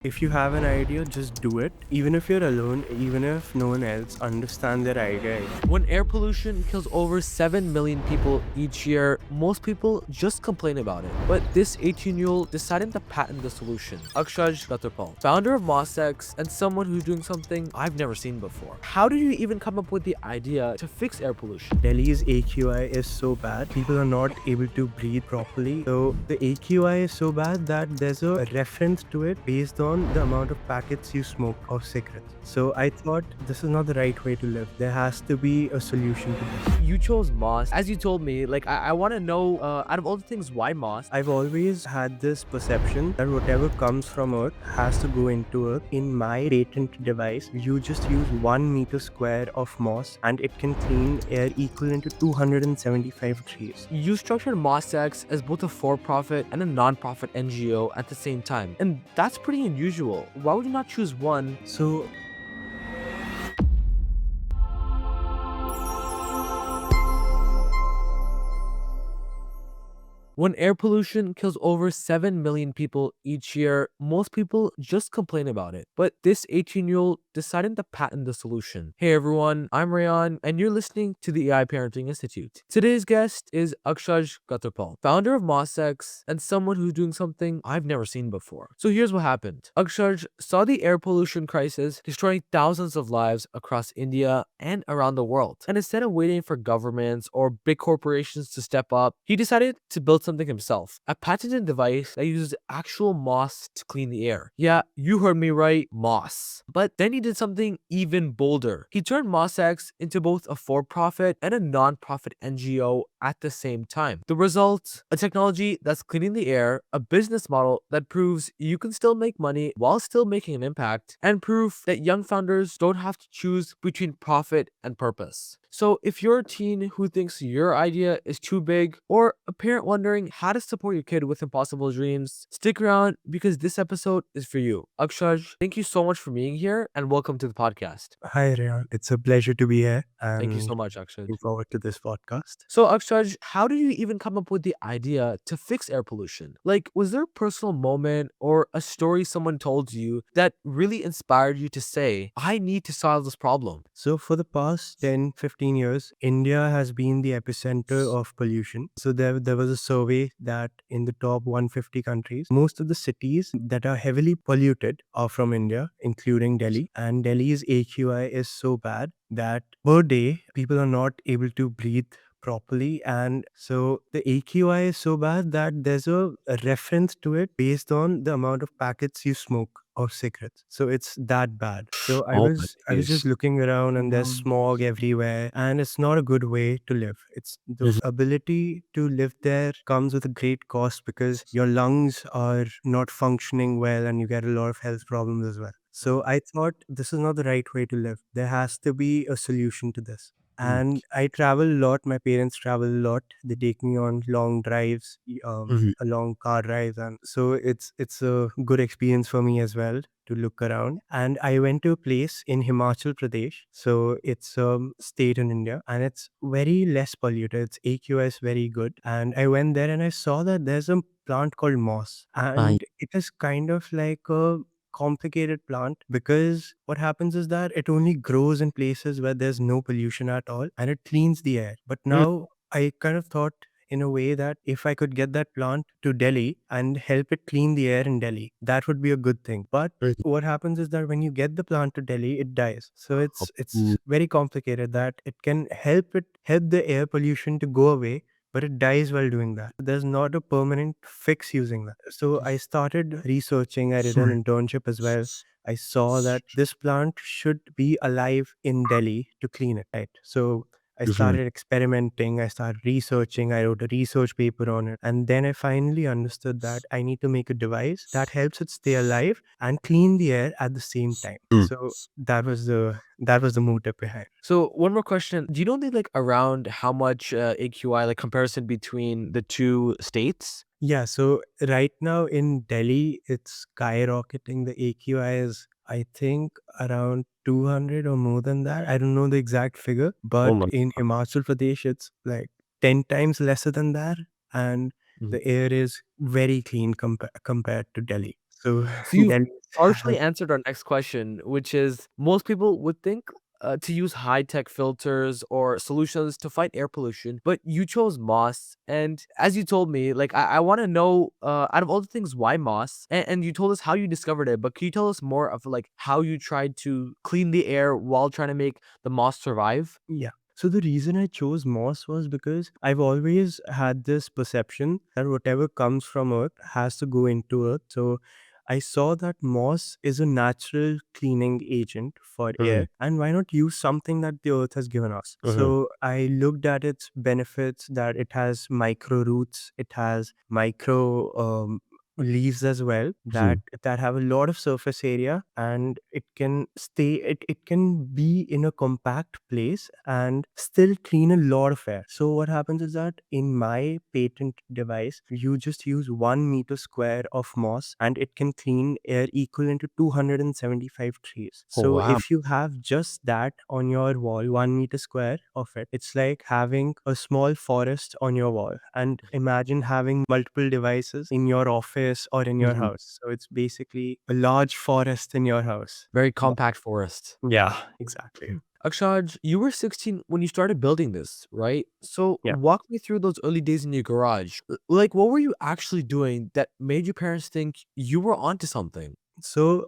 If you have an idea, just do it. Even if you're alone, even if no one else understands their idea. When air pollution kills over 7 million people each year, most people just complain about it. But this 18-year-old decided to patent the solution. Akshaj Khetarpal, founder of MOSX and someone who's doing something I've never seen before. How did you even come up with the idea to fix air pollution? Delhi's AQI is so bad, people are not able to breathe properly. So the AQI is so bad that there's a reference to it based on the amount of packets you smoke of cigarettes. So I thought this is not the right way to live. There has to be a solution to this. You chose moss. As you told me, I want to know, out of all the things, why moss? I've always had this perception that whatever comes from Earth has to go into Earth. In my patent device, you just use 1 meter square of moss and it can clean air equivalent to 275 trees. You structured MOSX as both a for-profit and a non-profit NGO at the same time, and that's pretty unusual. Why would you not choose one? So When air pollution kills over 7 million people each year, most people just complain about it. But this 18-year-old decided to patent the solution. Hey everyone, I'm Rayan, and you're listening to the AI Parenting Institute. Today's guest is Akshaj Khetarpal, founder of MOSX and someone who's doing something I've never seen before. So here's what happened. Akshaj saw the air pollution crisis destroying thousands of lives across India and around the world. And instead of waiting for governments or big corporations to step up, he decided to build something himself, a patented device that uses actual moss to clean the air. Yeah, you heard me right, moss. But then he did something even bolder. He turned MOSX into both a for-profit and a non-profit NGO at the same time. The result, a technology that's cleaning the air, a business model that proves you can still make money while still making an impact, and proof that young founders don't have to choose between profit and purpose. So if you're a teen who thinks your idea is too big, or a parent wondering how to support your kid with impossible dreams, stick around because this episode is for you. Akshaj, thank you so much for being here and welcome to the podcast. hi Rayan, it's a pleasure to be here Thank you so and much, Akshaj. looking forward to this podcast. So, Akshaj, how did you even come up with the idea to fix air pollution? Like, was there a personal moment or a story someone told you that really inspired you to say, I need to solve this problem? So for the past 10, 15 years, India has been the epicenter of pollution. So there was a survey that in the top 150 countries, most of the cities that are heavily polluted are from India, including Delhi. And Delhi's AQI is so bad that per day, people are not able to breathe properly. And so the AQI is so bad that there's a reference to it based on the amount of packets you smoke of cigarettes. So it's that bad. So I Oh my was I was just days. looking around and there's smog everywhere and it's not a good way to live. It's the ability to live there comes with a great cost because your lungs are not functioning well and you get a lot of health problems as well. So I thought this is not the right way to live. There has to be a solution to this. Mhm. And I travel a lot. My parents travel a lot. They take me on long drives, Mhm. a long car drives, and so it's a good experience for me as well to look around. And I went to a place in Himachal Pradesh. So it's a state in India, and it's very less polluted. Its AQI is very good. And I went there and I saw that there's a plant called moss, I and it is kind of like a complicated plant because what happens is that it only grows in places where there's no pollution at all and it cleans the air. But Mm. now I kind of thought in a way that if I could get that plant to Delhi and help it clean the air in Delhi, that would be a good thing. But Mhm. what happens is that when you get the plant to Delhi, it dies. So Mm. it's very complicated that it can help the air pollution to go away, but it dies while doing that. There's not a permanent fix using that. So I started researching. I did an internship as well. I saw that this plant should be alive in Delhi to clean it, right? So I Mhm. started experimenting, I started researching, I wrote a research paper on it. And then I finally understood that I need to make a device that helps it stay alive and clean the air at the same time. Mm. So that was the motive behind. So one more question. Do you know around how much AQI, like comparison between the two states? Yeah, so right now in Delhi, it's skyrocketing. The AQI is, I think, around 200 or more than that. I don't know the exact figure, Oh but my. in Himachal Pradesh, it's like 10 times lesser than that. And Mhm. the air is very clean compared to Delhi. So So you've Delhi partially has, answered our next question, which is most people would think to use high tech filters or solutions to fight air pollution, but you chose moss. And as you told me, like I want to know, out of all the things, why moss? And you told us how you discovered it, but can you tell us more of like how you tried to clean the air while trying to make the moss survive? yeah. So the reason I chose moss was because I've always had this perception that whatever comes from earth has to go into earth. So I saw that moss is a natural cleaning agent for Mhm, air, and why not use something that the earth has given us? mhm, So I looked at its benefits, that it has micro roots, it has micro leaves as well, that mhm. have a lot of surface area, and it can be in a compact place and still clean a lot of air. So what happens is that in my patent device, you just use 1 meter square of moss and it can clean air equivalent to 275 trees. Oh, So wow. if you have just that on your wall, 1 meter square of it, it's like having a small forest on your wall. And imagine having multiple devices in your office or in your Mhm. house. So it's basically a large forest in your house. Very Yeah, compact forest. yeah, exactly. Akshaj, you were 16 when you started building this, right? So Yeah. walk me through those early days in your garage. Like, what were you actually doing that made your parents think you were onto something? So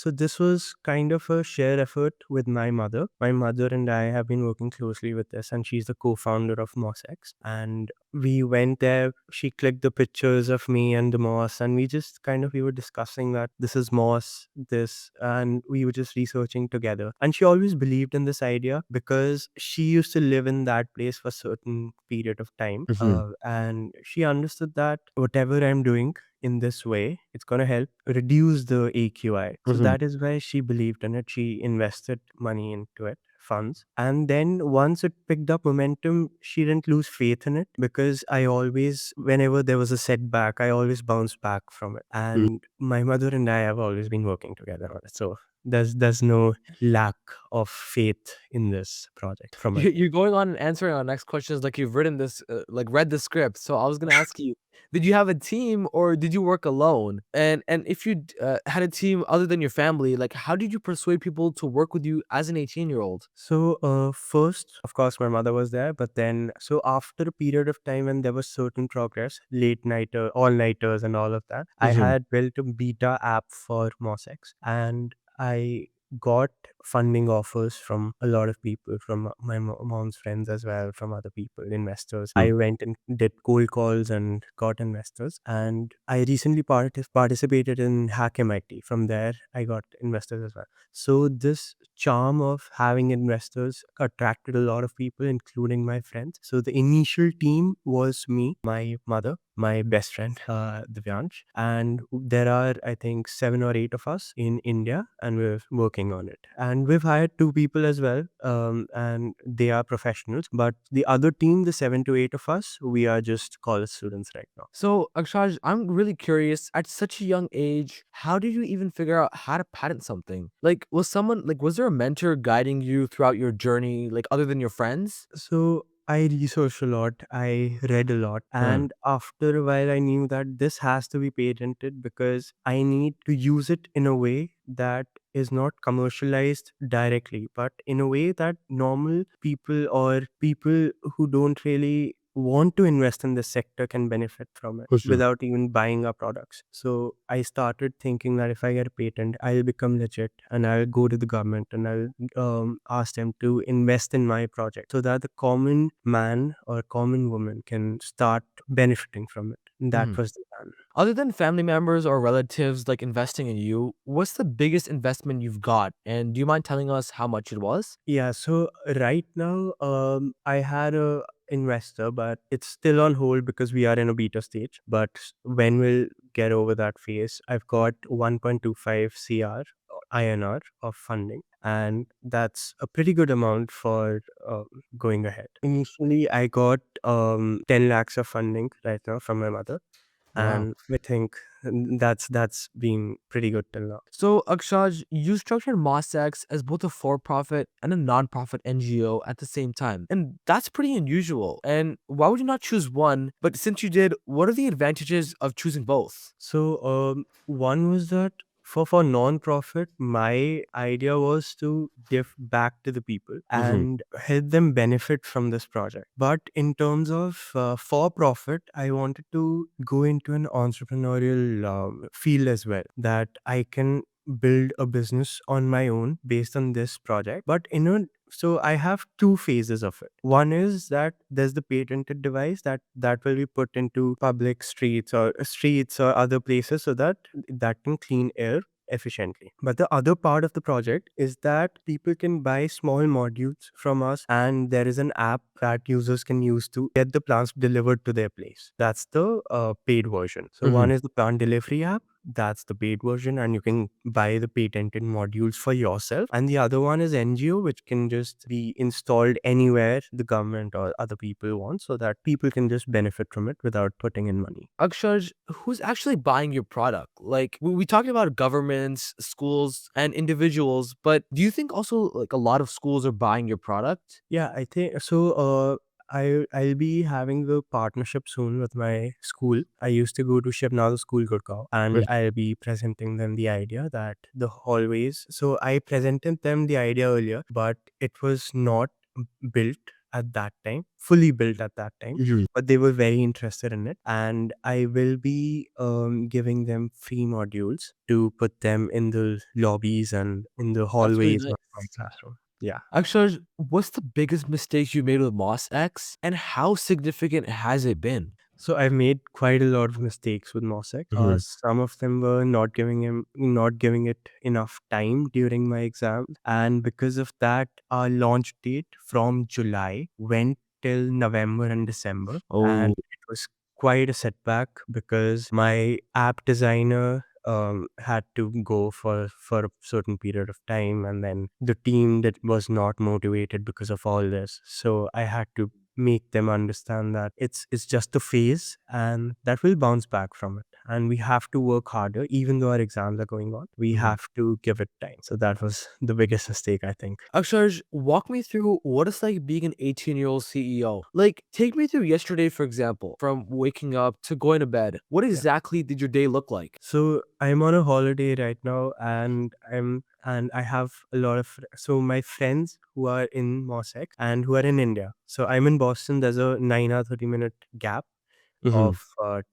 this was kind of a shared effort with my mother. My mother and I have been working closely with this, and she's the co-founder of MossX. And we went there. She clicked the pictures of me and the moss, and we were discussing that this is moss, this, and we were just researching together. And she always believed in this idea because she used to live in that place for a certain period of time, Mhm, and she understood that whatever I'm doing in this way, it's going to help reduce the AQI. So mhm. that is why she believed in it. She invested money into it, funds. And then once it picked up momentum, she didn't lose faith in it, because I always, whenever there was a setback, I always bounced back from it. And my mother and I have always been working together on it. So there's no lack of faith in this project from my You're going on and answering our next questions like you've written this, like read the script. So I was gonna ask you, did you have a team or did you work alone? And if you had a team other than your family, like how did you persuade people to work with you as an 18-year-old? So, first, of course, my mother was there, but then, so after a period of time when there was certain progress, late nighter, all nighters, and all of that, I Mhm, had built a beta app for MOSEX, and I got funding offers from a lot of people, from my mom's friends as well, from other people, investors. mm. I went and did cold calls and got investors, and I recently participated in Hack MIT. From there, I got investors as well. So this charm of having investors attracted a lot of people, including my friends. So the initial team was me, my mother, my best friend, Divyansh, and there are, I think, 7 or 8 of us in India, and we're working on it. And we've hired 2 people as well, and they are professionals. But the other team, the 7 to 8 of us, we are just college students right now. So, Akshaj, I'm really curious. At such a young age, how did you even figure out how to patent something? Like, was there a mentor guiding you throughout your journey, like other than your friends? So I researched a lot, I read a lot, Mm, and after a while, I knew that this has to be patented because I need to use it in a way that is not commercialized directly, but in a way that normal people or people who don't really want to invest in this sector can benefit from it mhm. without even buying our products. So I started thinking that if I get a patent, I'll become legit and I'll go to the government and I'll ask them to invest in my project so that the common man or common woman can start benefiting from it. And that Mhm. was the plan. Other than family members or relatives like investing in you, what's the biggest investment you've got? And do you mind telling us how much it was? Yeah, so right now, I had a investor, but it's still on hold because we are in a beta stage. But when we'll get over that phase, I've got 1.25 CR INR of funding, and that's a pretty good amount for going ahead. Initially, I got 10 lakhs of funding right now from my mother, Wow. and I think that's been pretty good till now. So, Akshaj, you structured MosX as both a for-profit and a non-profit NGO at the same time. And that's pretty unusual. And why would you not choose one? But since you did, what are the advantages of choosing both? So one was that for non-profit, my idea was to give back to the people Hmm. and help them benefit from this project. But in terms of for-profit, I wanted to go into an entrepreneurial field as well, that I can build a business on my own based on this project. But so I have two phases of it. One is that there's the patented device that will be put into public streets or other places so that that can clean air efficiently. But the other part of the project is that people can buy small modules from us, and there is an app that users can use to get the plants delivered to their place. That's the paid version. So Hmm. one is the plant delivery app. That's the paid version, and you can buy the patented modules for yourself. And the other one is NGO, which can just be installed anywhere the government or other people want, so that people can just benefit from it without putting in money. Akshaj, who's actually buying your product? Like we talked about governments, schools, and individuals, but do you think also like a lot of schools are buying your product? Yeah, I think so. I'll be having the partnership soon with my school. I used to go to Shivnal School, Gurgaon, and Mhm. I'll be presenting them the idea that the hallways. So I presented them the idea earlier, but it was not built at that time, fully built at that time. Mhm. But they were very interested in it, and I will be giving them free modules to put them in the lobbies and in the That's really hallways of my nice. classroom. Yeah. Akshaj, what's the biggest mistake you made with MosX, and how significant has it been? So I've made quite a lot of mistakes with Mosaic. Mhm. Some of them were not giving it enough time during my exam, and because of that, our launch date from July went till November and December, and Oh. it was quite a setback because my app designer had to go for a certain period of time, and then the team that was not motivated because of all this. So I had to make them understand that it's just a phase and that will bounce back from it, and we have to work harder even though our exams are going on. We Mhm. have to give it time. So that was the biggest mistake, I think. Akshaj, walk me through what it's like being an 18-year-old CEO. Like, take me through yesterday, for example, from waking up to going to bed. What Yeah. exactly did your day look like? So I'm on a holiday right now, and I have a lot of so my friends who are in Mosaic and who are in India. So I'm in Boston. There's a 9 hour 30-minute gap Mhm. of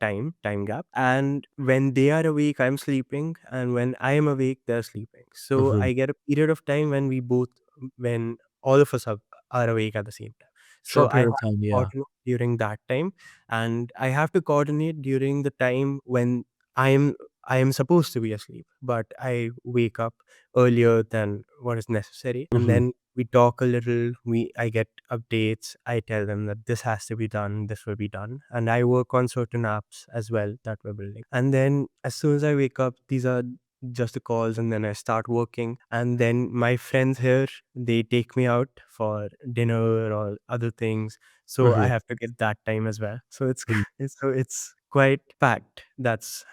time gap, and when they are awake I'm sleeping, and when I am awake they're sleeping. So Mhm. I get a period of time when all of us are awake at the same time. So Short I period have of time, to yeah. coordinate during that time, and I have to coordinate during the time when i am I am supposed to be asleep, but I wake up earlier than what is necessary, and Mhm. then we talk a little. I get updates. I tell them that this has to be done, this will be done, and I work on certain apps as well that we're building. And then as soon as I wake up, these are just the calls, and then I start working. And then my friends here, they take me out for dinner or other things, so I Mhm. have to get that time as well. So it's Mhm. it's quite packed. That's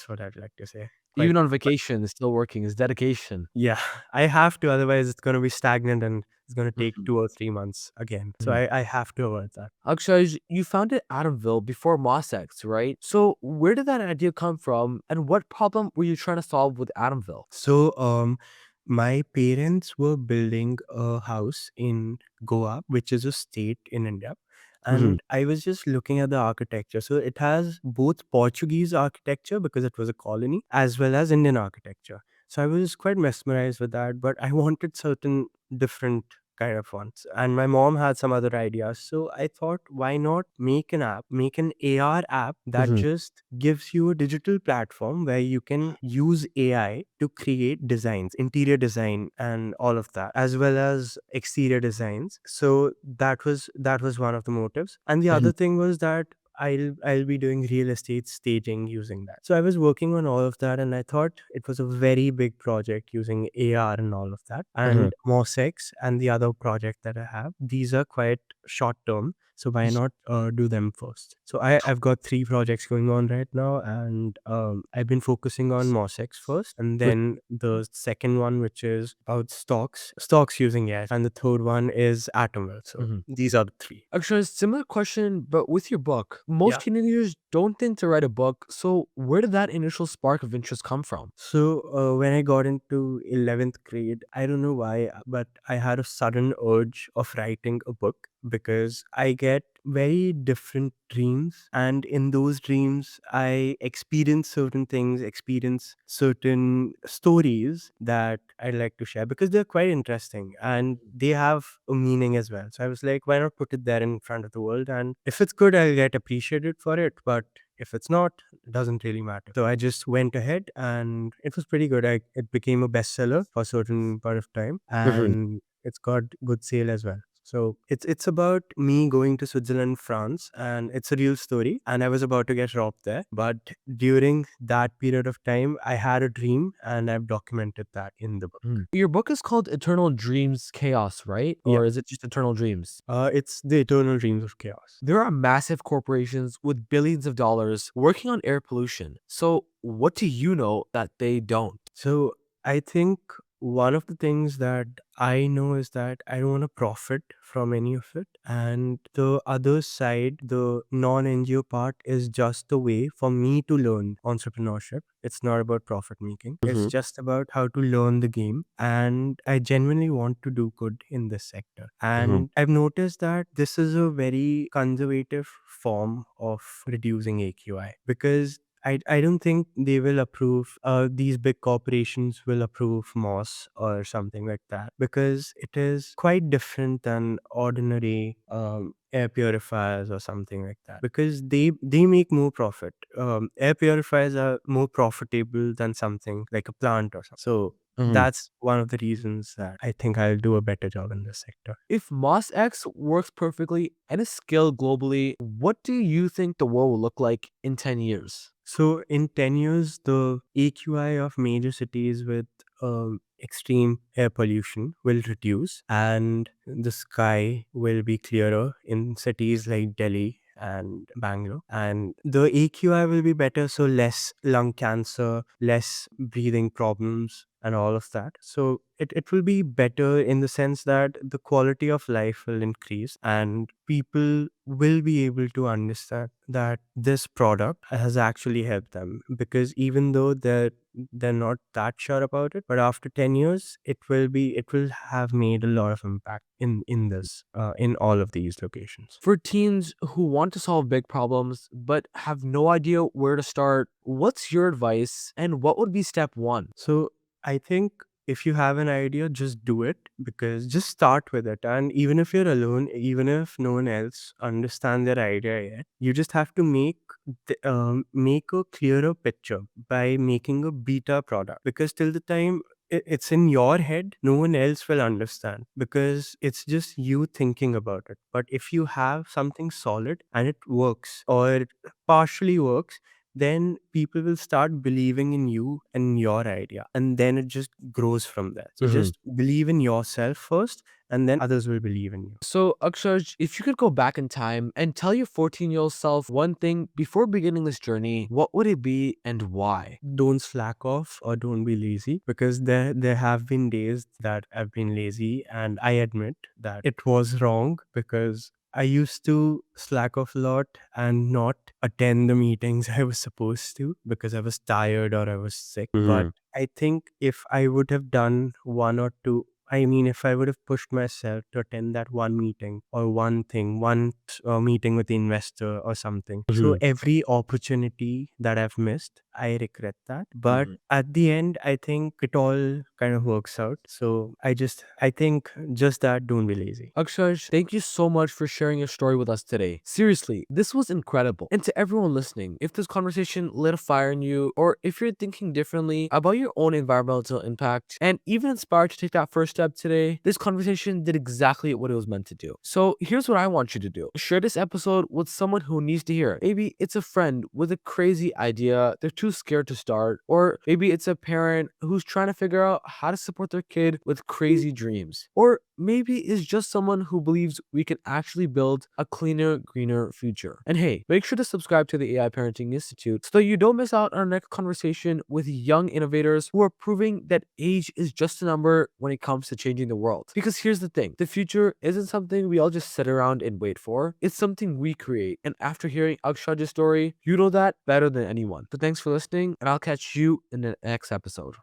what I'd like to say. Quite. Even on vacation, it's still working. It's dedication. Yeah, I have to, otherwise it's going to be stagnant and it's going to take Mhm. 2 or 3 months again. So Mhm. I have to avoid that. Akshaj, you founded Adamsville before MosX, right? So where did that idea come from, and what problem were you trying to solve with Adamsville? So my parents were building a house in Goa, which is a state in India. Mhm. And I was just looking at the architecture. So it has both Portuguese architecture because it was a colony, as well as Indian architecture. So I was quite mesmerized with that, but I wanted certain different kind of ones. And my mom had some other ideas. So I thought, why not make an AR app that Mhm. just gives you a digital platform where you can use AI to create designs, interior design and all of that, as well as exterior designs. So that was one of the motives. And the Mhm. other thing was that I'll be doing real estate staging using that. So I was working on all of that, and I thought it was a very big project using AR and all of that. Mhm. And Mosaics and the other project that I have, these are quite short term. So why not do them first? So I've got 3 projects going on right now, and I've been focusing on Mosaics first, and Which then the second one, which is about stocks using AI, and the third one is Atomville. So Mhm. these are the 3. Actually, similar question, but with your book, most Yeah. teenagers don't think to write a book. So where did that initial spark of interest come from? So when I got into 11th grade, I don't know why, but I had a sudden urge of writing a book because I get very different dreams, and in those dreams I experience certain things, experience certain stories that I'd like to share because they're quite interesting and they have a meaning as well. So I was like, why not put it there in front of the world, and if it's good I'll get appreciated for it, but if it's not, it doesn't really matter. So I just went ahead and it was pretty good. It became a bestseller for a certain part of time, Mhm. and it's got good sale as well. So it's about me going to Switzerland, France, and it's a real story. And I was about to get robbed there, but during that period of time, I had a dream, and I've documented that in the book. Your book is called Eternal Dreams Chaos, right? Yeah, Or is it just Eternal Dreams? it's the eternal dreams of chaos. There are massive corporations with billions of dollars working on air pollution. So, what do you know that they don't? So I think one of the things that I know is that I don't want to profit from any of it. And the other side, the non NGO part, is just a way for me to learn entrepreneurship. It's not about profit making, it's Mhm. just about how to learn the game. And I genuinely want to do good in this sector. Mhm. And I've noticed that this is a very conservative form of reducing AQI because I don't think they will approve, these big corporations will approve Moss or something like that because it is quite different than ordinary air purifiers or something like that because they make more profit. Air purifiers are more profitable than something like a plant or something. So Mhm. that's one of the reasons that I think I'll do a better job in this sector. If Moss X works perfectly and is scaled globally, what do you think the world will look like in 10 years? So in 10 years, the AQI of major cities with extreme air pollution will reduce and the sky will be clearer in cities like Delhi and Bangalore. And the AQI will be better, so less lung cancer, less breathing problems, and all of that. So it will be better in the sense that the quality of life will increase and people will be able to understand that this product has actually helped them because even though they're not that sure about it, but after 10 years it will have made a lot of impact in this in all of these locations. For teens who want to solve big problems but have no idea where to start, what's your advice and what would be step one? So I think if you have an idea, just do it because just start with it. And even if you're alone, even if no one else understands their idea yet, you just have to make a clearer picture by making a beta product. Because till the time it's in your head, no one else will understand because it's just you thinking about it. But if you have something solid and it works or partially works, then people will start believing in you and your idea, and then it just grows from there. So Mhm. just believe in yourself first, and then others will believe in you. So, Akshaj, if you could go back in time and tell your 14-year-old self one thing before beginning this journey, what would it be and why? Don't slack off or don't be lazy because there have been days that I've been lazy, and I admit that it was wrong because I used to slack off a lot and not attend the meetings I was supposed to because I was tired or I was sick. But Mhm. I think if I would have done one or two, I mean, if I would have pushed myself to attend that one meeting or one thing, meeting with the investor or something. So Mhm. every opportunity that I've missed, I regret that. But Mhm. at the end, I think it all kind of works out. So I think just that, don't be lazy. Akshaj, thank you so much for sharing your story with us today. Seriously, this was incredible. And to everyone listening, if this conversation lit a fire in you, or if you're thinking differently about your own environmental impact, and even inspired to take that first step today, this conversation did exactly what it was meant to do. So here's what I want you to do. Share this episode with someone who needs to hear it. Maybe it's a friend with a crazy idea they're too scared to start, or maybe it's a parent who's trying to figure out how to support their kid with crazy dreams, or maybe it's just someone who believes we can actually build a cleaner, greener future. And hey, make sure to subscribe to the AI Parenting Institute so that you don't miss out on our next conversation with young innovators who are proving that age is just a number when it comes to changing the world. Because here's the thing, the future isn't something we all just sit around and wait for, it's something we create. And after hearing Akshaj's story, you know that better than anyone. So thanks for listening, and I'll catch you in the next episode.